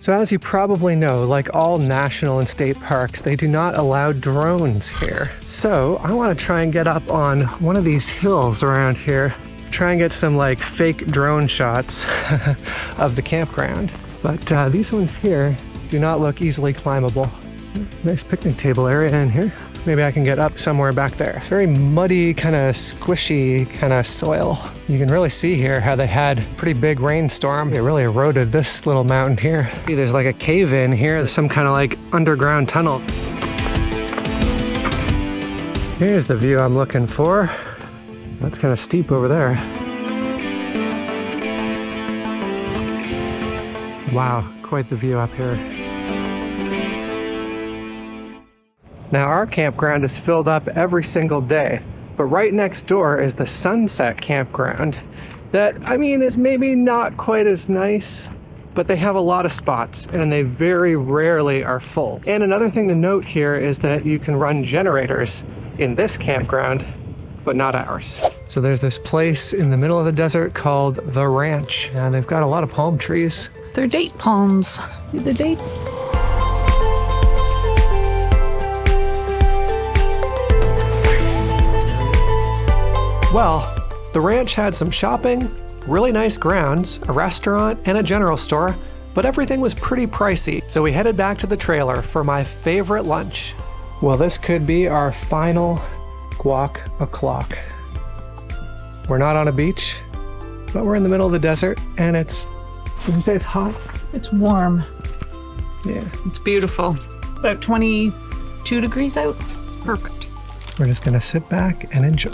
So as you probably know, like all national and state parks, they do not allow drones here. So I want to try and get up on one of these hills around here, try and get some like fake drone shots of the campground. But these ones here do not look easily climbable. Nice picnic table area in here. Maybe I can get up somewhere back there. It's very muddy, kind of squishy kind of soil. You can really see here how they had a pretty big rainstorm. It really eroded this little mountain here. See, there's like a cave in here. There's some kind of like underground tunnel. Here's the view I'm looking for. That's kind of steep over there. Wow, quite the view up here. Now our campground is filled up every single day, but right next door is the Sunset Campground that, I mean, is maybe not quite as nice, but they have a lot of spots and they very rarely are full. And another thing to note here is that you can run generators in this campground, but not ours. So there's this place in the middle of the desert called The Ranch, and they've got a lot of palm trees. They're date palms. See the dates? Well, the ranch had some shopping, really nice grounds, a restaurant, and a general store, but everything was pretty pricey, so we headed back to the trailer for my favorite lunch. Well, this could be our final guac o'clock. We're not on a beach, but we're in the middle of the desert, and it's, would you say it's hot? It's warm. Yeah. It's beautiful. About 22 degrees out. Perfect. We're just gonna sit back and enjoy.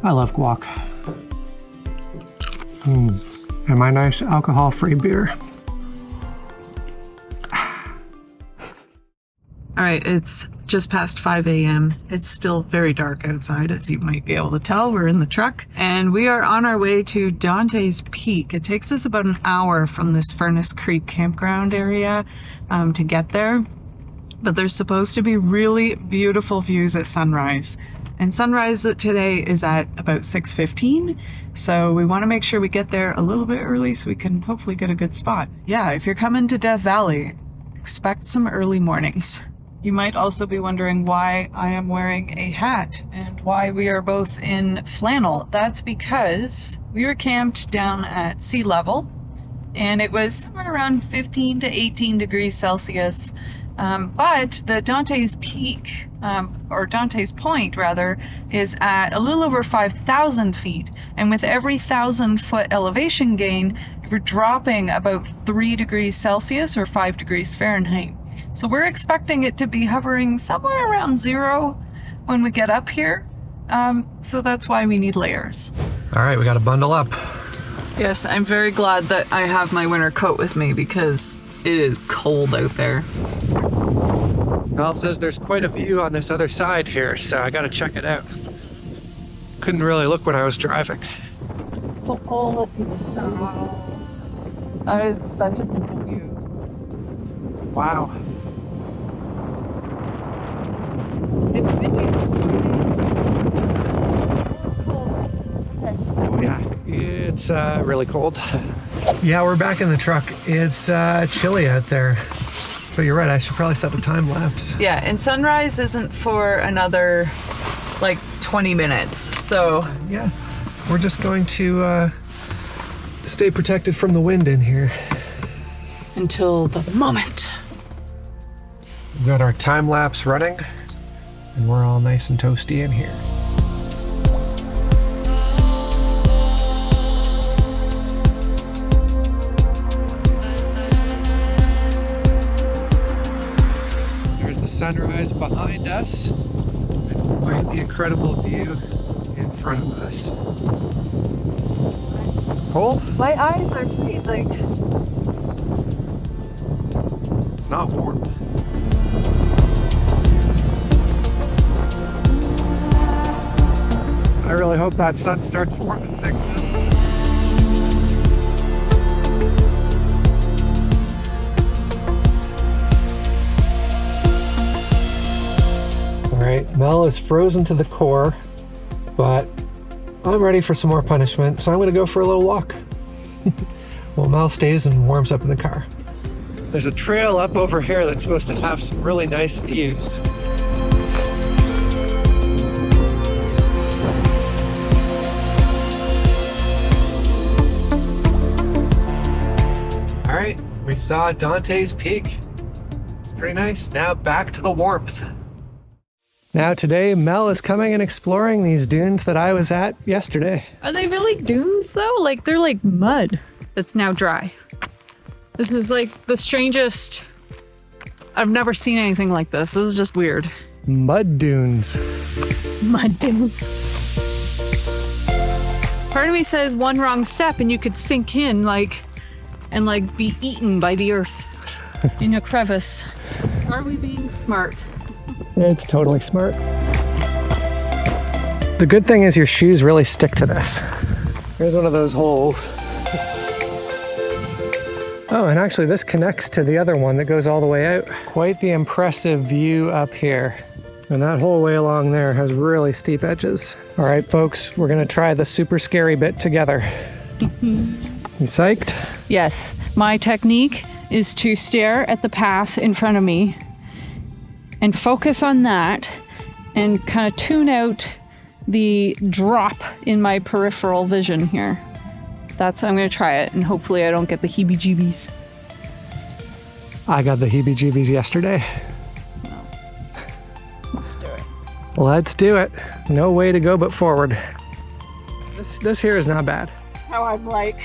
I love guac. And my nice alcohol-free beer. All right, it's just past 5 a.m. It's still very dark outside, as you might be able to tell. We're in the truck, and we are on our way to Dante's Peak. It takes us about an hour from this Furnace Creek campground area to get there. But there's supposed to be really beautiful views at sunrise. And sunrise today is at about 6:15, so we want to make sure we get there a little bit early so we can hopefully get a good spot. Yeah, if you're coming to Death Valley, expect some early mornings. You might also be wondering why I am wearing a hat and why we are both in flannel. That's because we were camped down at sea level, and it was somewhere around 15 to 18 degrees Celsius. But the Dante's Peak, or Dante's Point rather, is at a little over 5,000 feet. And with every 1,000-foot elevation gain, you're dropping about 3 degrees Celsius or 5 degrees Fahrenheit. So we're expecting it to be hovering somewhere around 0 when we get up here. So that's why we need layers. All right, we got to bundle up. Yes, I'm very glad that I have my winter coat with me because it is cold out there. Mel says there's quite a view on this other side here, so I gotta check it out. Couldn't really look when I was driving. Oh, that is such a cool view. Wow. It's windy this morning. Oh yeah, it's really cold. Yeah, we're back in the truck. It's chilly out there. But you're right, I should probably set a time lapse. Yeah, and sunrise isn't for another like 20 minutes, so. Yeah, we're just going to stay protected from the wind in here. Until the moment. We've got our time lapse running, and we're all nice and toasty in here. Sunrise behind us and quite the incredible view in front of us. Cold? My eyes are freezing. It's not warm. I really hope that sun starts warming things up. Alright, Mel is frozen to the core, but I'm ready for some more punishment, so I'm going to go for a little walk. Well, Mel stays and warms up in the car. Yes. There's a trail up over here that's supposed to have some really nice views. All right, we saw Dante's Peak. It's pretty nice. Now back to the warmth. Now today, Mel is coming and exploring these dunes that I was at yesterday. Are they really dunes though? Like they're like mud that's now dry. This is like the strangest. I've never seen anything like this. This is just weird. Mud dunes. Mud dunes. Part of me says one wrong step and you could sink in and be eaten by the earth in a crevice. Are we being smart? It's totally smart. The good thing is your shoes really stick to this. Here's one of those holes. Oh, and actually this connects to the other one that goes all the way out. Quite the impressive view up here. And that whole way along there has really steep edges. All right, folks, we're gonna try the super scary bit together. You psyched? Yes. My technique is to stare at the path in front of me and focus on that and kind of tune out the drop in my peripheral vision here. I'm gonna try it and hopefully I don't get the heebie-jeebies. I got the heebie-jeebies yesterday. No. Let's do it. Let's do it. No way to go but forward. This here is not bad. That's how I'm like.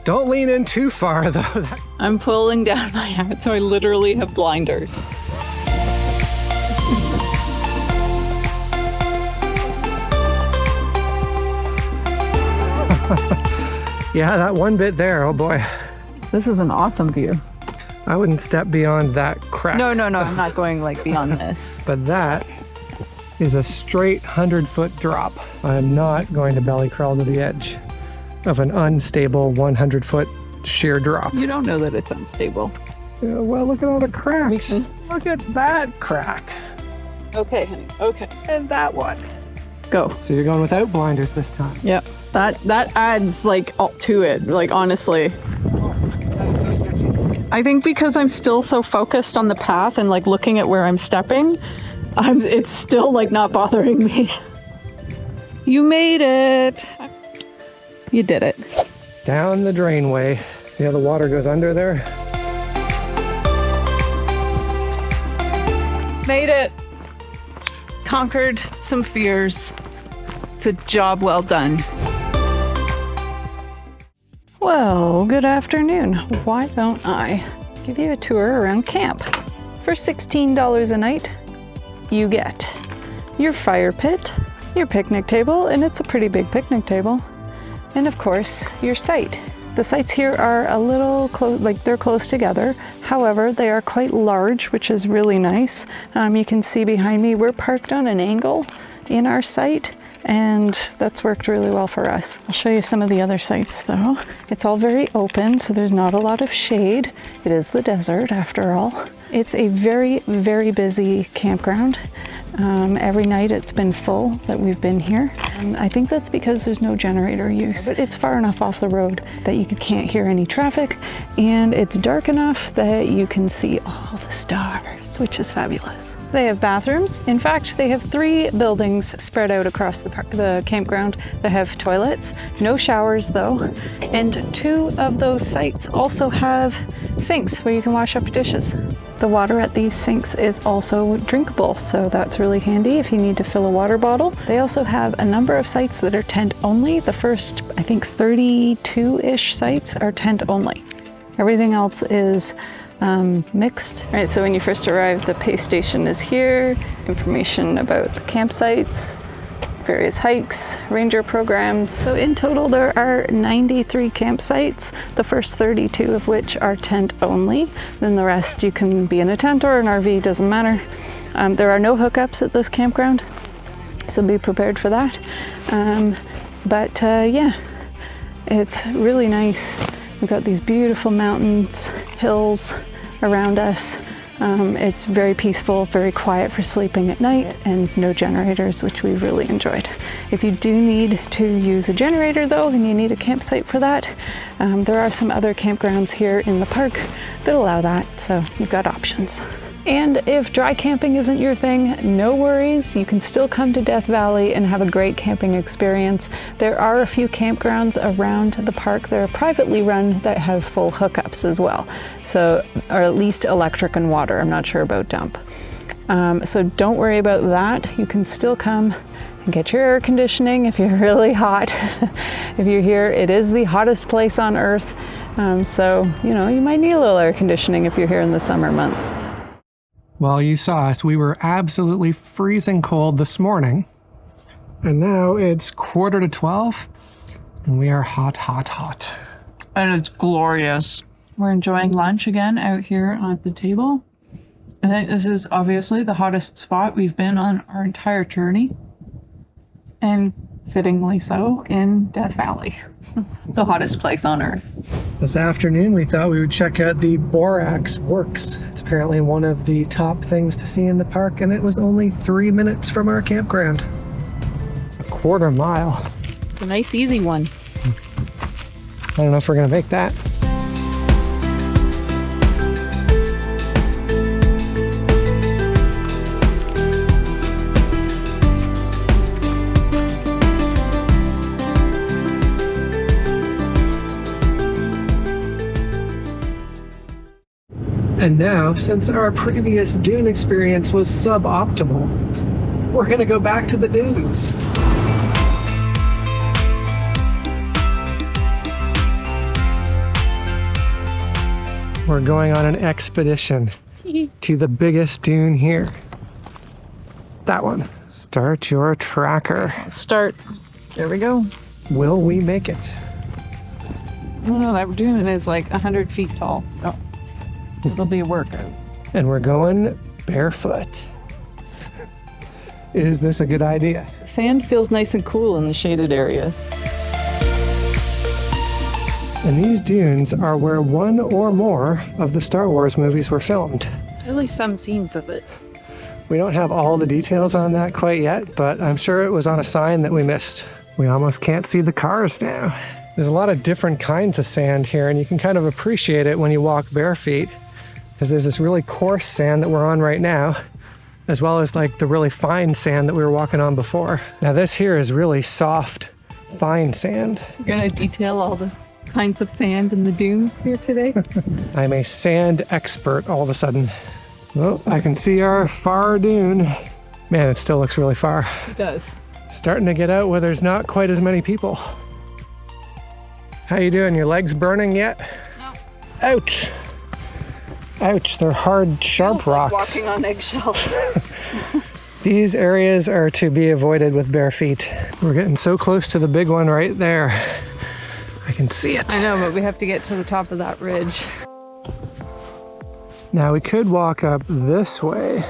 Don't lean in too far though. I'm pulling down my hat so I literally have blinders. Yeah, that one bit there, oh boy. This is an awesome view. I wouldn't step beyond that crack. No, I'm not going beyond this. But that is a straight 100-foot drop. I'm not going to belly crawl to the edge of an unstable 100-foot sheer drop. You don't know that it's unstable. Yeah, well, look at all the cracks. Look at that crack. Okay, honey, okay. And that one. Go. So you're going without blinders this time? Yep. That adds all to it, honestly. Oh, that is so sketchy. I think because I'm still so focused on the path and looking at where I'm stepping, it's still not bothering me. You made it. You did it. Down the drainway. Yeah, the water goes under there. Made it. Conquered some fears. It's a job well done. Well, good afternoon. Why don't I give you a tour around camp? For $16 a night, you get your fire pit, your picnic table, and it's a pretty big picnic table, and of course, your site. The sites here are a little close, they're close together. However, they are quite large, which is really nice. You can see behind me, we're parked on an angle in our site, and that's worked really well for us. I'll show you some of the other sites though. It's all very open, so there's not a lot of shade. It is the desert after all. It's a very, very busy campground. Every night it's been full that we've been here. I think that's because there's no generator use. But it's far enough off the road that you can't hear any traffic, and it's dark enough that you can see all the stars, which is fabulous. They have bathrooms. In fact, they have 3 buildings spread out across the campground that have toilets. No showers though. And 2 of those sites also have sinks where you can wash up your dishes. The water at these sinks is also drinkable, so that's really handy if you need to fill a water bottle. They also have a number of sites that are tent only. The first, I think 32-ish sites are tent only. Everything else is mixed. All right, so when you first arrive, the pay station is here, information about the campsites, various hikes, ranger programs. So in total, there are 93 campsites, the first 32 of which are tent only. Then the rest you can be in a tent or an RV, doesn't matter. There are no hookups at this campground, so be prepared for that. Yeah, it's really nice. We've got these beautiful mountains, hills around us. It's very peaceful, very quiet for sleeping at night, and no generators, which we really enjoyed. If you do need to use a generator though, and you need a campsite for that, there are some other campgrounds here in the park that allow that, so you've got options. And if dry camping isn't your thing, no worries. You can still come to Death Valley and have a great camping experience. There are a few campgrounds around the park that are privately run that have full hookups as well. So, or at least electric and water. I'm not sure about dump. So don't worry about that. You can still come and get your air conditioning if you're really hot. If you're here, it is the hottest place on earth. So, you know, you might need a little air conditioning if you're here in the summer months. Well, you saw us. We were absolutely freezing cold this morning. And now it's 11:45, and we are hot, hot, hot. And it's glorious. We're enjoying lunch again out here on the table. I think this is obviously the hottest spot we've been on our entire journey. And fittingly so, in Death Valley, the hottest place on earth. This afternoon, we thought we would check out the Borax Works. It's apparently one of the top things to see in the park, and it was only 3 minutes from our campground. A quarter mile. It's a nice, easy one. I don't know if we're gonna make that. And now, since our previous dune experience was suboptimal, we're gonna go back to the dunes. We're going on an expedition to the biggest dune here. That one. Start your tracker. Start. There we go. Will we make it? Oh no, that dune is like 100 feet tall. Oh. It'll be a workout. And we're going barefoot. Is this a good idea? Sand feels nice and cool in the shaded areas. And these dunes are where one or more of the Star Wars movies were filmed. Really some scenes of it. We don't have all the details on that quite yet, but I'm sure it was on a sign that we missed. We almost can't see the cars now. There's a lot of different kinds of sand here, and you can kind of appreciate it when you walk bare feet. Because there's this really coarse sand that we're on right now, as well as like the really fine sand that we were walking on before. Now this here is really soft, fine sand. You're gonna detail all the kinds of sand in the dunes here today? I'm a sand expert all of a sudden. Oh, I can see our far dune. Man, it still looks really far. It does. Starting to get out where there's not quite as many people. How you doing? Your legs burning yet? No. Ouch. Ouch, they're hard, sharp rocks. Like walking on eggshells. These areas are to be avoided with bare feet. We're getting so close to the big one right there. I can see it. I know, but we have to get to the top of that ridge. Now we could walk up this way,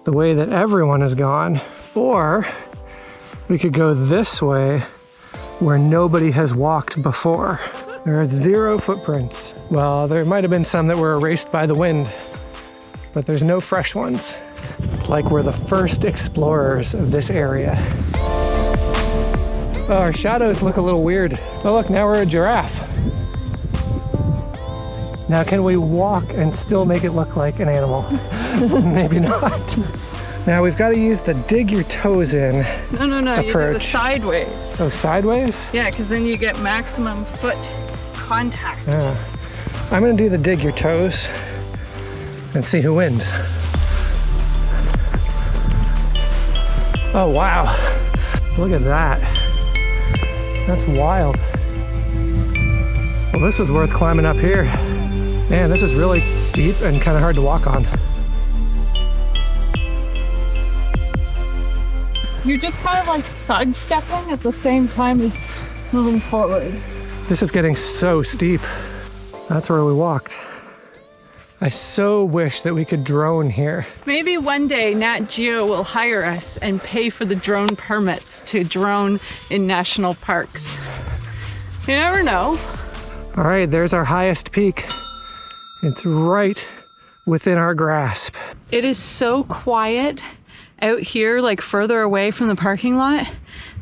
the way that everyone has gone, or we could go this way where nobody has walked before. There are 0 footprints. Well, there might have been some that were erased by the wind, but there's no fresh ones. It's like we're the first explorers of this area. Oh, our shadows look a little weird. Oh look, now we're a giraffe. Now can we walk and still make it look like an animal? Maybe not. Now we've got to use the dig your toes in No, approach. you do the sideways. So sideways? Yeah, because then you get maximum foot contact. Yeah. I'm gonna do the dig your toes and see who wins. Oh wow, look at that. That's wild. Well, this was worth climbing up here. Man, this is really steep and kind of hard to walk on. You're just kind of like sidestepping at the same time as moving forward. This is getting so steep. That's where we walked. I so wish that we could drone here. Maybe one day Nat Geo will hire us and pay for the drone permits to drone in national parks. You never know. All right, there's our highest peak. It's right within our grasp. It is so quiet out here, like further away from the parking lot,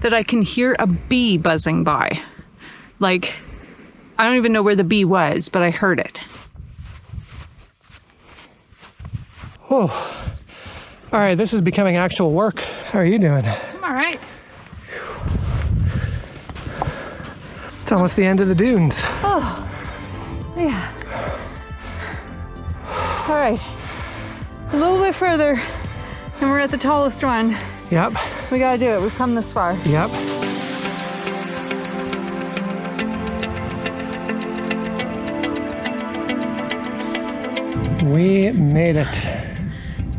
that I can hear a bee buzzing by. Like, I don't even know where the bee was, but I heard it. Oh, all right, this is becoming actual work. How are you doing? I'm all right. It's almost the end of the dunes. Oh, yeah. All right, a little bit further, and we're at the tallest one. Yep, We gotta do it. We've come this far. yep. We made it.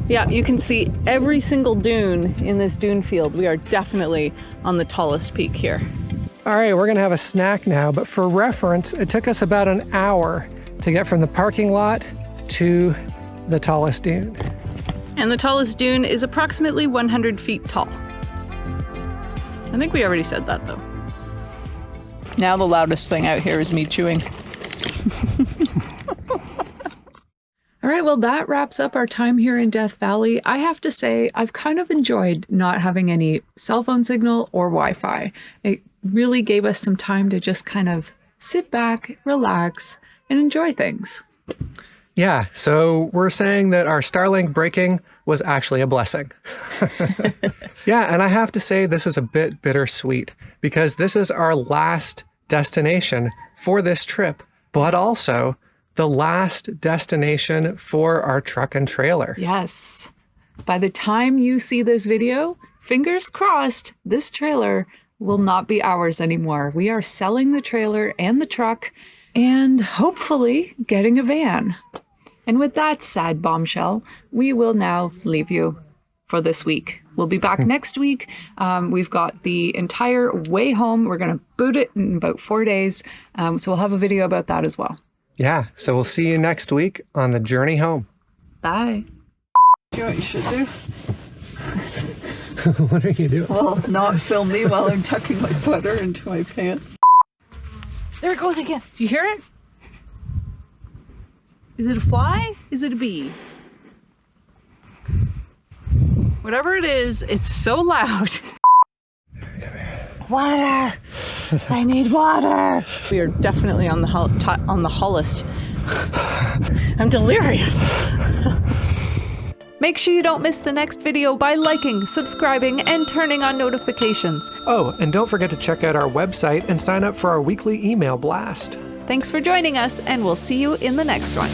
Yeah, you can see every single dune in this dune field. We are definitely on the tallest peak here. All right, we're gonna have a snack now, but for reference, it took us about an hour to get from the parking lot to the tallest dune. And the tallest dune is approximately 100 feet tall. I think we already said that though. Now the loudest thing out here is me chewing. All right, well, that wraps up our time here in Death Valley. I have to say, I've kind of enjoyed not having any cell phone signal or Wi-Fi. It really gave us some time to just kind of sit back, relax, and enjoy things. Yeah, so we're saying that our Starlink breaking was actually a blessing. Yeah, and I have to say this is a bit bittersweet because this is our last destination for this trip, but also the last destination for our truck and trailer. Yes. By the time you see this video, fingers crossed, this trailer will not be ours anymore. We are selling the trailer and the truck and hopefully getting a van. And with that sad bombshell, we will now leave you for this week. We'll be back next week. We've got the entire way home. We're going to boot it in about 4 days. So we'll have a video about that as well. Yeah, so we'll see you next week on the journey home. Bye. You know what you should do? What are you doing? Well, not film me while I'm tucking my sweater into my pants. There it goes again. Do you hear it? Is it a fly? Is it a bee? Whatever it is, it's so loud. Water! I need water! We are definitely on the hullest. I'm delirious. Make sure you don't miss the next video by liking, subscribing, and turning on notifications. Oh, and don't forget to check out our website and sign up for our weekly email blast. Thanks for joining us, and we'll see you in the next one.